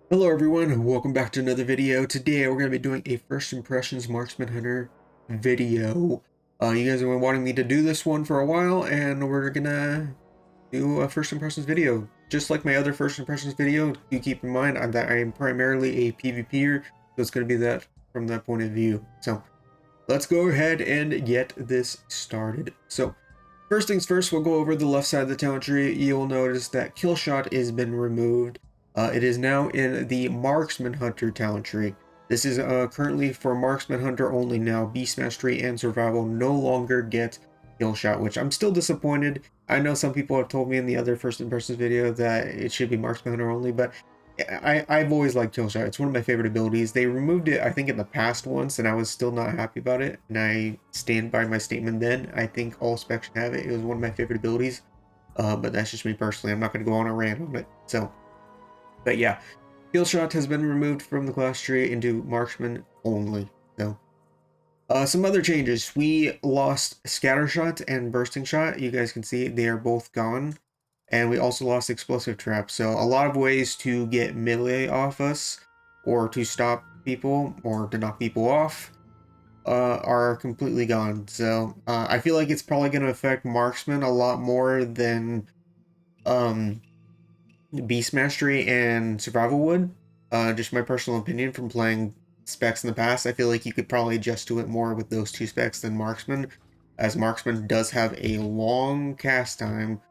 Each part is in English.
Hello everyone, and welcome back to another video. Today we're going to be doing a first impressions Marksman Hunter video. You guys have been wanting me to do this one for a while, and we're gonna do a first impressions video. Just like my other first impressions video, you keep in mind that I am primarily a PvPer, so it's going to be that from that point of view. So let's go ahead and get this started. So first things first, we'll go over the left side of the talent tree. You'll notice that kill shot has been removed. It is now in the Marksman Hunter talent tree. This is currently for Marksman Hunter only now. Beast Mastery and Survival no longer get kill shot, which I'm still disappointed. I know some people have told me in the other first impressions video that it should be Marksman Hunter only, but I've always liked kill shot. It's one of my favorite abilities. They removed it, I think, in the past once, and I was still not happy about it. And I stand by my statement then. I think all specs should have it. It was one of my favorite abilities. But that's just me personally. I'm not going to go on a rant on it. So, but yeah, kill shot has been removed from the class tree into marksman only. So, some other changes. We lost scatter shot and bursting shot. You guys can see they are both gone. And we also lost explosive trap. So a lot of ways to get melee off us, or to stop people, or to knock people off, are completely gone. So I feel like it's probably going to affect marksman a lot more than um, beast mastery and survival would. Just my personal opinion from playing specs in the past. I feel like you could probably adjust to it more with those two specs than marksman, as marksman does have a long cast time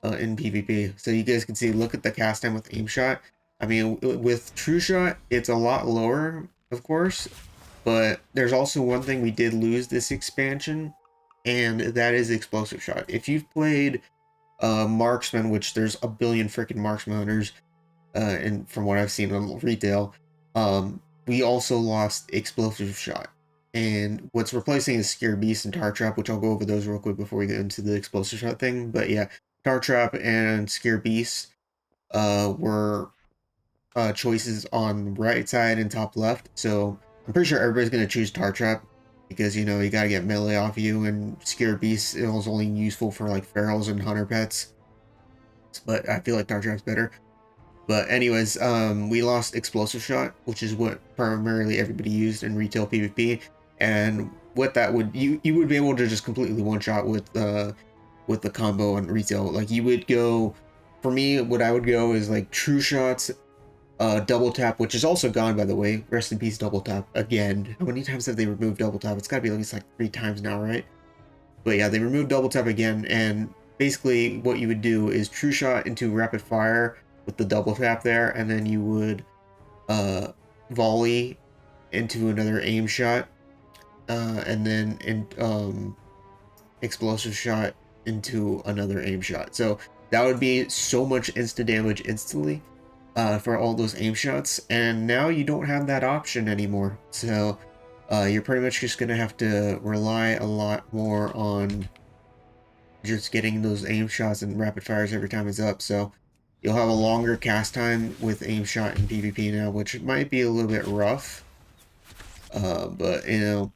in PvP. So you guys can see, look at the cast time with aim shot. I mean, with true shot, it's a lot lower, of course, but there's also one thing we did lose this expansion, and that is explosive shot. If you've played marksman, which there's a billion freaking marksman hunters, and from what I've seen on retail, we also lost explosive shot. And what's replacing is Scare Beast and Tar Trap, which I'll go over those real quick before we get into the explosive shot thing. But yeah, Tar Trap and Scare Beast were choices on right side and top left. So I'm pretty sure everybody's going to choose Tar Trap because, you know, you got to get melee off you, and Scare Beast is only useful for like ferals and hunter pets. But I feel like Tar Trap's better. But anyways, we lost explosive shot, which is what primarily everybody used in retail PvP, and what that would you would be able to just completely one shot with the combo on retail. Like you would go, for me, what I would go is like true shots, double tap, which is also gone by the way. Rest in peace, double tap again. How many times have they removed double tap? It's got to be at least like 3 times now, right? But yeah, they removed double tap again, and basically what you would do is true shot into rapid fire with the double tap there, and then you would volley into another aim shot, and then explosive shot into another aim shot. So that would be so much instant damage instantly for all those aim shots, and now you don't have that option anymore. So you're pretty much just gonna have to rely a lot more on just getting those aim shots and rapid fires every time it's up. So you'll have a longer cast time with aim shot in PvP now, which might be a little bit rough. But you know,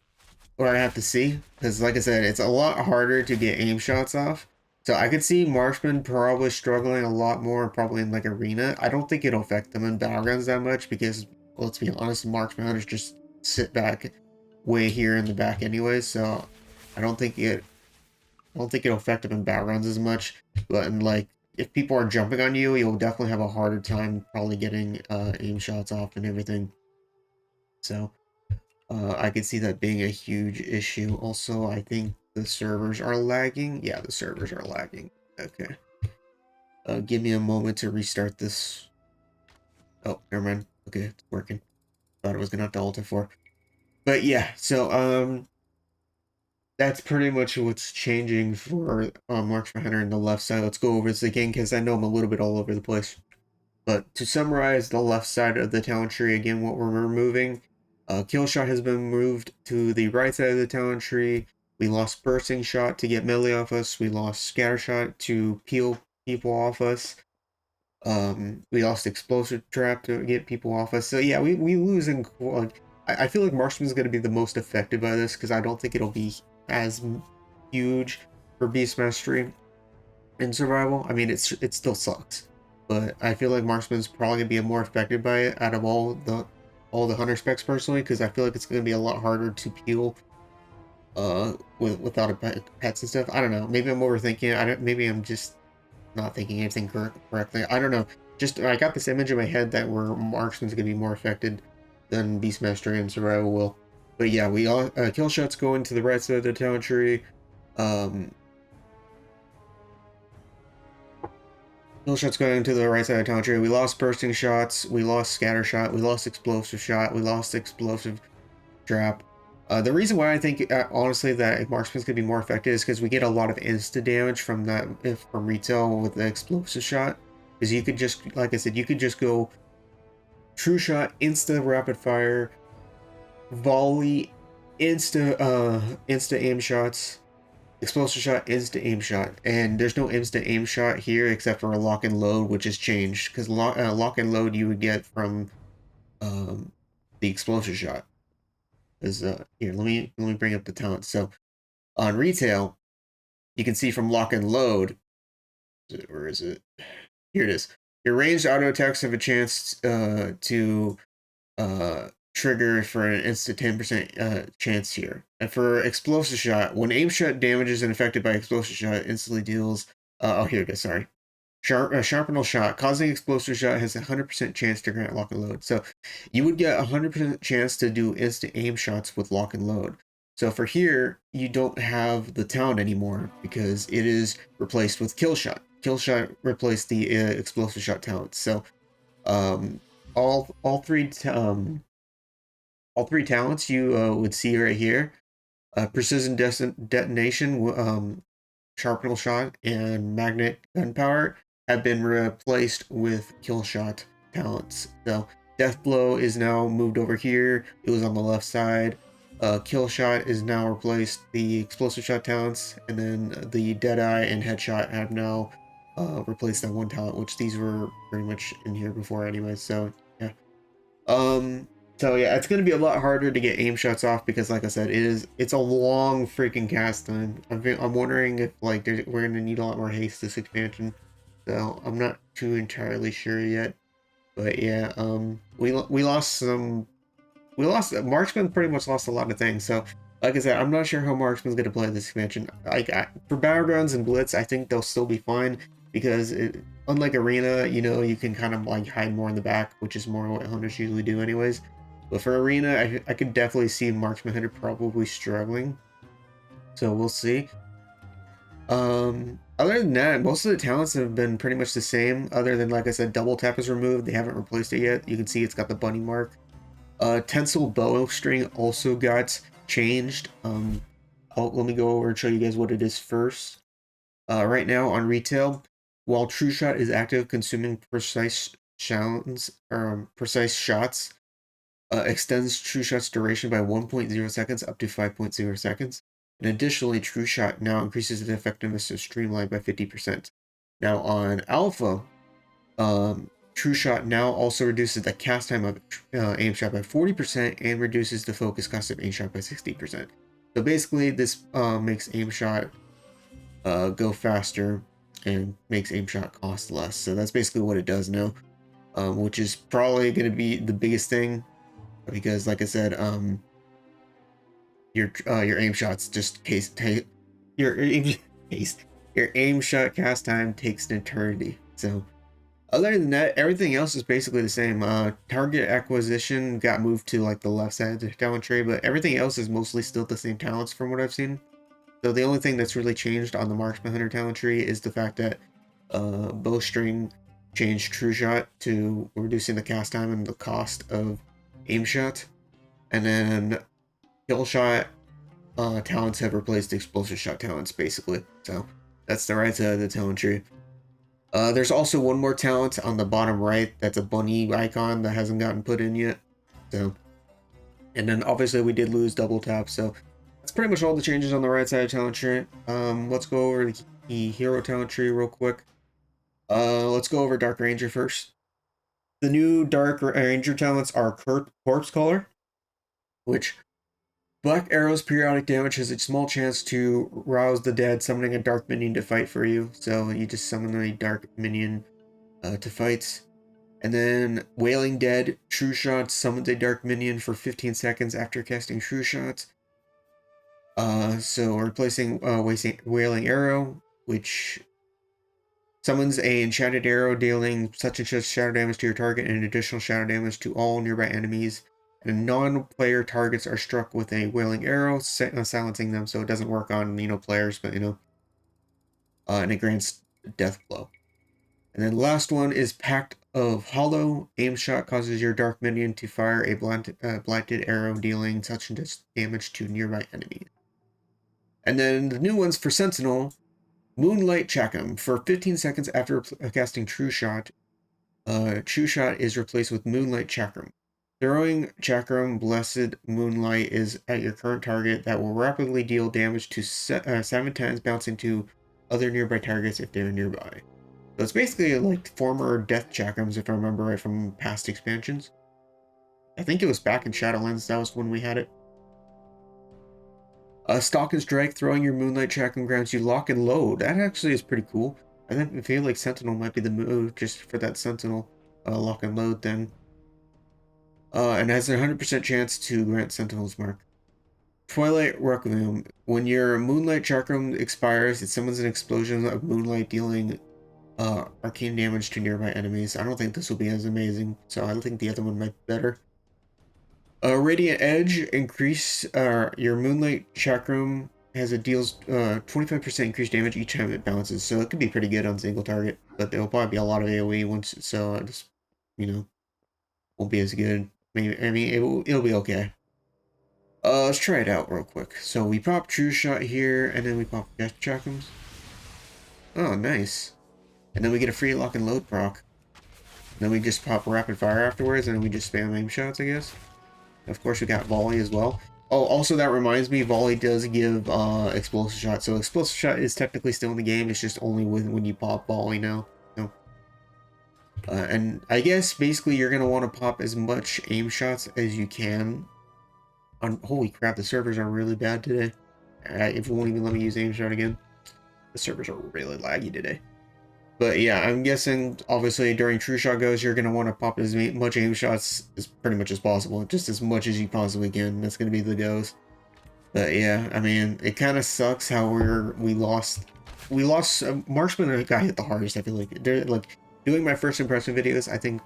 what I have to see, because like I said, it's a lot harder to get aim shots off. So I could see marksman probably struggling a lot more, probably in like arena. I don't think it'll affect them in battlegrounds that much because, well, let's be honest, marksman hunters just sit back way here in the back anyways. So I don't think it'll affect them in battlegrounds as much. But in like, if people are jumping on you, you'll definitely have a harder time probably getting aim shots off and everything. So I could see that being a huge issue. Also, I think the servers are lagging. Yeah, the servers are lagging. Okay. Give me a moment to restart this. Oh, never mind. Okay, it's working. Thought it was gonna have to alter for. But yeah, so that's pretty much what's changing for Marksman Hunter in the left side. Let's go over this again because I know I'm a little bit all over the place. But to summarize the left side of the talent tree, again, what we're removing, kill shot has been moved to the right side of the talent tree. We lost bursting shot to get melee off us. We lost scatter shot to peel people off us. We lost explosive trap to get people off us. So yeah, we lose in, like, I feel like Marksman is going to be the most affected by this because I don't think it'll be as huge for Beast Mastery in survival. I mean, it still sucks. but I feel like Marksman's probably gonna be more affected by it out of all the hunter specs personally, because I feel like it's gonna be a lot harder to peel without pets and stuff. I don't know. Maybe I'm overthinking it. I don't. Maybe I'm just not thinking anything correctly. I don't know. Just I got this image in my head that where Marksman's gonna be more affected than Beastmaster and Survival will. But yeah, we all kill shots going to the right side of the talent tree. Um, Kill shots going to the right side of the talent tree. We lost bursting shots. We lost scatter shot. We lost explosive shot. We lost explosive trap. The reason why I think, honestly, that Marksman's going to be more effective is because we get a lot of insta damage from that from retail with the explosive shot. Because you could just, like I said, you could just go true shot, insta rapid fire, volley, insta aim shots, explosive shot, insta aim shot, and there's no instant aim shot here except for a lock and load, which has changed because lock and load you would get from um, the explosive shot. Is here, let me bring up the talent. So on retail, you can see from lock and load. Where is it? Here it is. Your ranged auto attacks have a chance to trigger for an instant 10% chance here. And for explosive shot, when aim shot damages and affected by explosive shot, instantly deals. Oh, here it is. Sorry. Sharpenal shot, causing explosive shot has a 100% chance to grant lock and load. So you would get a 100% chance to do instant aim shots with lock and load. So for here, you don't have the talent anymore because it is replaced with kill shot. Kill shot replaced the explosive shot talent. So um, all three talents you would see right here. Precision detonation, sharpenal shot, and magnet gunpowder have been replaced with kill shot talents. So death blow is now moved over here. It was on the left side. Kill shot is now replaced the explosive shot talents, and then the deadeye and headshot have now replaced that one talent, which these were pretty much in here before anyway. So yeah. Um, so yeah, it's gonna be a lot harder to get aim shots off because, like I said, it's a long freaking cast time. I'm wondering if like we're gonna need a lot more haste this expansion. So I'm not too entirely sure yet. But yeah, we lost some. We lost Marksman pretty much lost a lot of things. So like I said, I'm not sure how Marksman's gonna play this expansion. Like for battlegrounds and blitz, I think they'll still be fine because unlike arena, you know, you can kind of like hide more in the back, which is more what hunters usually do anyways. But for arena, I could definitely see Marksman Hunter probably struggling. So we'll see. Other than that, most of the talents have been pretty much the same. Other than, like I said, double tap is removed. They haven't replaced it yet. You can see it's got the bunny mark. Tensile bowstring also got changed. Let me go over and show you guys what it is first. Right now on retail, while True Shot is active, consuming precise shots, extends True Shot's duration by 1.0 seconds up to 5.0 seconds. And additionally, True Shot now increases the effectiveness of Streamline by 50%. Now on Alpha, True Shot now also reduces the cast time of aim shot by 40% and reduces the focus cost of aim shot by 60%. So basically, this makes aim shot go faster and makes aim shot cost less. So that's basically what it does now, which is probably going to be the biggest thing because, like I said, your aim shots just your your aim shot cast time takes an eternity. So other than that, everything else is basically the same. Target acquisition got moved to like the left side of the talent tree, but everything else is mostly still the same talents from what I've seen. So the only thing that's really changed on the Marksman Hunter talent tree is the fact that bowstring changed True Shot to reducing the cast time and the cost of aim shot, and then kill shot talents have replaced explosive shot talents basically. So that's the right side of the talent tree. There's also one more talent on the bottom right that's a bunny icon that hasn't gotten put in yet. So, and then obviously we did lose double tap, so that's pretty much all the changes on the right side of talent tree. Let's go over the hero talent tree real quick. Let's go over Dark Ranger first. The new Dark Ranger talents are Corpse Color, which Black Arrow's periodic damage has a small chance to rouse the dead, summoning a dark minion to fight for you. So you just summon a dark minion. to fight. And then Wailing Dead, True Shot, summons a dark minion for 15 seconds after casting True Shot. So replacing Wailing Arrow, which summons a enchanted arrow dealing such and such shadow damage to your target and additional shadow damage to all nearby enemies. And non-player targets are struck with a Wailing Arrow, silencing them, so it doesn't work on, players, but, and it grants Death Blow. And then the last one is Pact of Hollow. Aim shot causes your dark minion to fire a blinded arrow dealing such and such damage to nearby enemies. And then the new ones for Sentinel, Moonlight Chakram. For 15 seconds after casting True Shot, True Shot is replaced with Moonlight Chakram. Throwing Chakram Blessed Moonlight is at your current target that will rapidly deal damage to 7 times, bouncing to other nearby targets if they're nearby. So it's basically like former Death Chakrams, if I remember right from past expansions. I think it was back in Shadowlands, that was when we had it. Stalk and Strike, throwing your Moonlight Chakram grants you Lock and Load. That actually is pretty cool. I feel like Sentinel might be the move just for that Sentinel Lock and Load thing. And has a 100% chance to grant Sentinel's Mark. Twilight Requiem. When your Moonlight Chakram expires, it summons an explosion of moonlight dealing arcane damage to nearby enemies. I don't think this will be as amazing, so I think the other one might be better. Radiant Edge, increase your Moonlight Chakram has a deals 25% increased damage each time it bounces, so it could be pretty good on single target, but there will probably be a lot of AoE once, so it just, won't be as good. Maybe it'll be okay. Let's try it out real quick. So we pop True Shot here, and then we pop Death Chakrams. Oh, nice. And then we get a free Lock and Load proc. Then we just pop Rapid Fire afterwards, and then we just spam aim shots, I guess. Of course, we got Volley as well. Oh, also that reminds me, Volley does give Explosive Shot. So Explosive Shot is technically still in the game. It's just only when you pop Volley now. So, and I guess basically you're gonna want to pop as much aim shots as you can. Holy crap, the servers are really bad today. It won't even let me use aim shot again. The servers are really laggy today. But yeah, I'm guessing, obviously, during True Shot goes, you're going to want to pop as much aim shots as pretty much as possible. Just as much as you possibly can. That's going to be the goes. But yeah, I mean, it kind of sucks how we lost. Marksman got hit the hardest, I feel like. Doing my first impression videos, I think,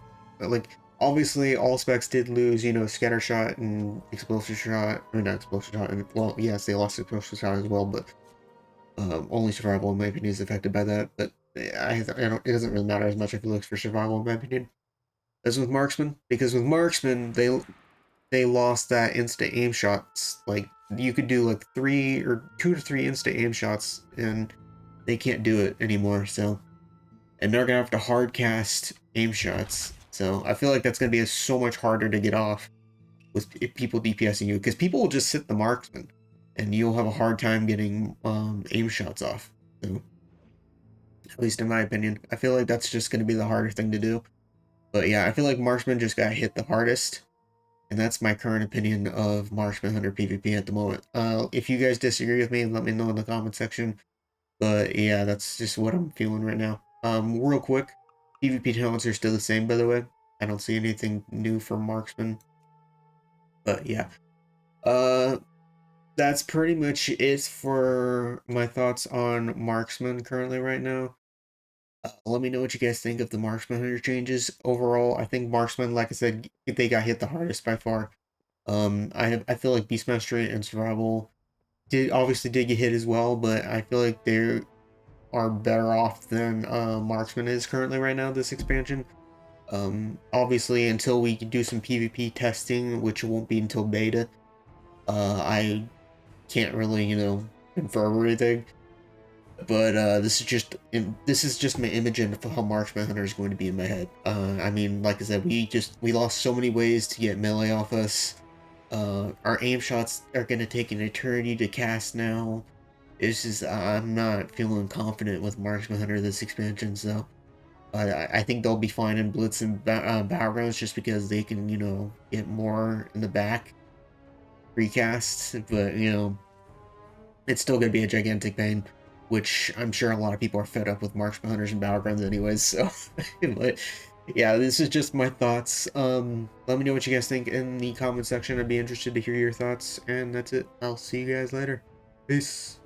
obviously, all specs did lose, Scatter Shot and Explosive Shot. Or not Explosive Shot. And, well, yes, they lost Explosive Shot as well, but only survival, in my opinion, is affected by that. But it doesn't really matter as much if it looks for survival, in my opinion, as with Marksman. Because with Marksman, they lost that instant aim shots. Like, you could do like 2 to 3 instant aim shots, and they can't do it anymore. So, and they're gonna have to hard cast aim shots. So I feel like that's gonna be so much harder to get off with people DPSing you, because people will just sit the Marksman, and you'll have a hard time getting aim shots off. So, at least in my opinion, I feel like that's just going to be the harder thing to do. But yeah, I feel like Marksman just got hit the hardest, and that's my current opinion of Marksman Hunter PvP at the moment. If you guys disagree with me, let me know in the comment section. But yeah, that's just what I'm feeling right now. Real quick, PvP talents are still the same, by the way. I don't see anything new for Marksman. But yeah, that's pretty much it for my thoughts on Marksman currently right now. Let me know what you guys think of the Marksman Hunter changes. Overall, I think Marksman, like I said, they got hit the hardest by far. I feel like Beast Mastery and Survival obviously did get hit as well, but I feel like they are better off than Marksman is currently right now, this expansion. Obviously, until we can do some PvP testing, which won't be until beta, I can't really, confirm or anything. But this is just my image of how Marksman Hunter is going to be in my head. I mean, like I said, we lost so many ways to get melee off us. Our aim shots are going to take an eternity to cast now. I'm not feeling confident with Marksman Hunter this expansion, so I think they'll be fine in Blitz and Battlegrounds just because they can, get more in the back recast, but, it's still going to be a gigantic pain. which I'm sure a lot of people are fed up with Marksman hunters and battlegrounds anyways, so but yeah, this is just my thoughts. Let me know what you guys think in the comment section. I'd be interested to hear your thoughts, and that's it. I'll see you guys later. Peace.